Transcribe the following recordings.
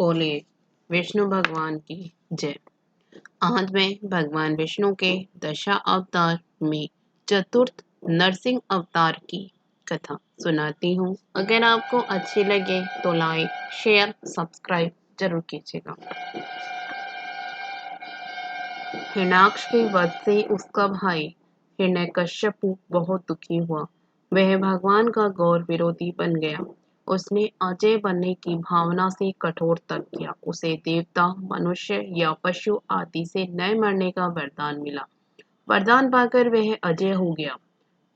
बोलिए विष्णु भगवान की जय। आज मैं भगवान विष्णु के दशा अवतार में चतुर्थ नरसिंह अवतार की कथा सुनाती हूँ। अगर आपको अच्छी लगे तो लाइक शेयर सब्सक्राइब जरूर कीजिएगा। हिरण्याक्ष के वध से उसका भाई हिरण्यकश्यपु बहुत दुखी हुआ। वह भगवान का घोर विरोधी बन गया। उसने अजय बनने की भावना से कठोर तप किया। उसे देवता, मनुष्य या पशु आदि से न मरने का वरदान मिला। वरदान पाकर वह अजय हो गया।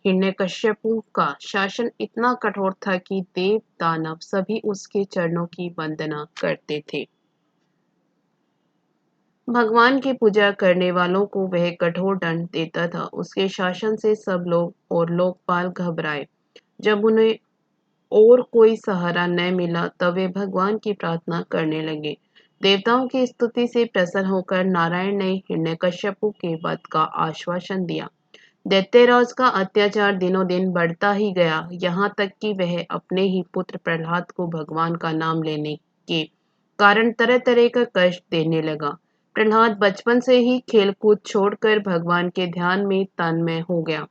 हिरण्यकश्यपु का शासन इतना कठोर था कि देव दानव सभी उसके चरणों की वंदना करते थे। भगवान की पूजा करने वालों को वह कठोर दंड देता था। उसके शासन से सब लोग और लोकपाल घबराए। जब उन्हें और कोई सहारा न मिला तब वे भगवान की प्रार्थना करने लगे। देवताओं की स्तुति से प्रसन्न होकर नारायण ने हिरण्यकश्यपु के वध का आश्वासन दिया। दैत्यराज का अत्याचार दिनों दिन बढ़ता ही गया, यहाँ तक कि वह अपने ही पुत्र प्रहलाद को भगवान का नाम लेने के कारण तरह तरह का कष्ट देने लगा। प्रहलाद बचपन से ही खेलकूद छोड़कर भगवान के ध्यान में तन्मय हो गया।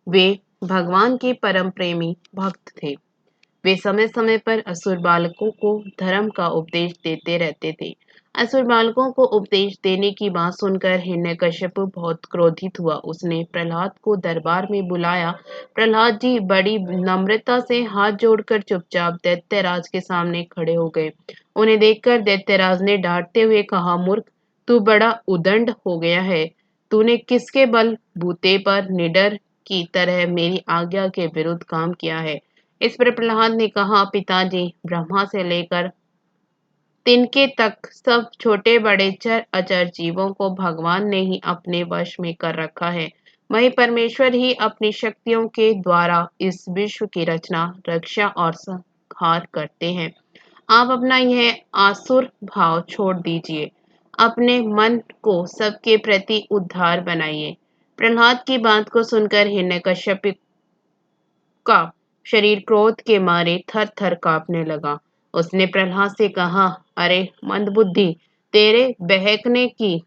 वे भगवान के परम प्रेमी भक्त थे। वे समय समय पर असुर बालकों को धर्म का उपदेश देते रहते थे। असुर बालकों को उपदेश देने की बात सुनकर हिरण्यकश्यप बहुत क्रोधित हुआ। उसने प्रहलाद को दरबार में बुलाया। प्रहलाद जी बड़ी नम्रता से हाथ जोड़कर चुपचाप दैत्यराज के सामने खड़े हो गए। उन्हें देखकर दैत्यराज ने डांटते हुए कहा, मूर्ख, तू बड़ा उदंड हो गया है। तूने किसके बल बूते पर निडर की तरह मेरी आज्ञा के विरुद्ध काम किया है। इस पर प्रहलाद ने कहा, पिताजी, ब्रह्मा से लेकर तिनके तक सब छोटे बड़े चर अचर जीवों को भगवान ने ही अपने वश में कर रखा है। वही परमेश्वर ही अपनी शक्तियों के द्वारा इस विश्व की रचना, रक्षा और संहार करते हैं। आप अपना यह आसुर भाव छोड़ दीजिए। अपने मन को सबके प्रति उद्धार बनाइए। प्रहलाद की बात को सुनकर हिरण्यकश्यप का शरीर क्रोध के मारे थर थर कांपने लगा। उसने प्रहलाद से कहा, अरे मंदबुद्धि, तेरे बहकने की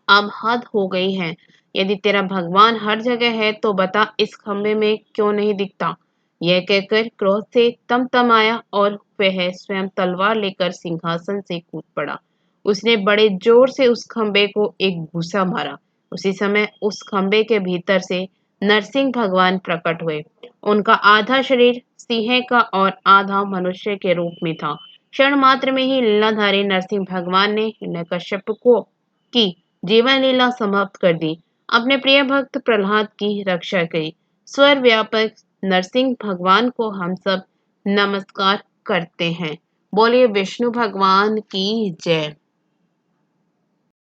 अब हद हो गई है। यदि तेरा भगवान हर जगह है तो बता, इस खंबे में क्यों नहीं दिखता। यह कहकर क्रोध से तमतमाया और वह स्वयं तलवार लेकर सिंहासन से कूद पड़ा। उसने बड़े जोर से उस खंबे को एक घूसा मारा। उसी समय उस खंबे के भीतर से नरसिंह भगवान प्रकट हुए। उनका आधा शरीर सिंह का और आधा मनुष्य के रूप में था। क्षण मात्र में ही लीलाधारी नरसिंह भगवान ने हिरण्यकश्यप को की जीवन लीला समाप्त कर दी। अपने प्रिय भक्त प्रहलाद की रक्षा की। स्वर व्यापक नरसिंह भगवान को हम सब नमस्कार करते हैं। बोलिए विष्णु भगवान की जय।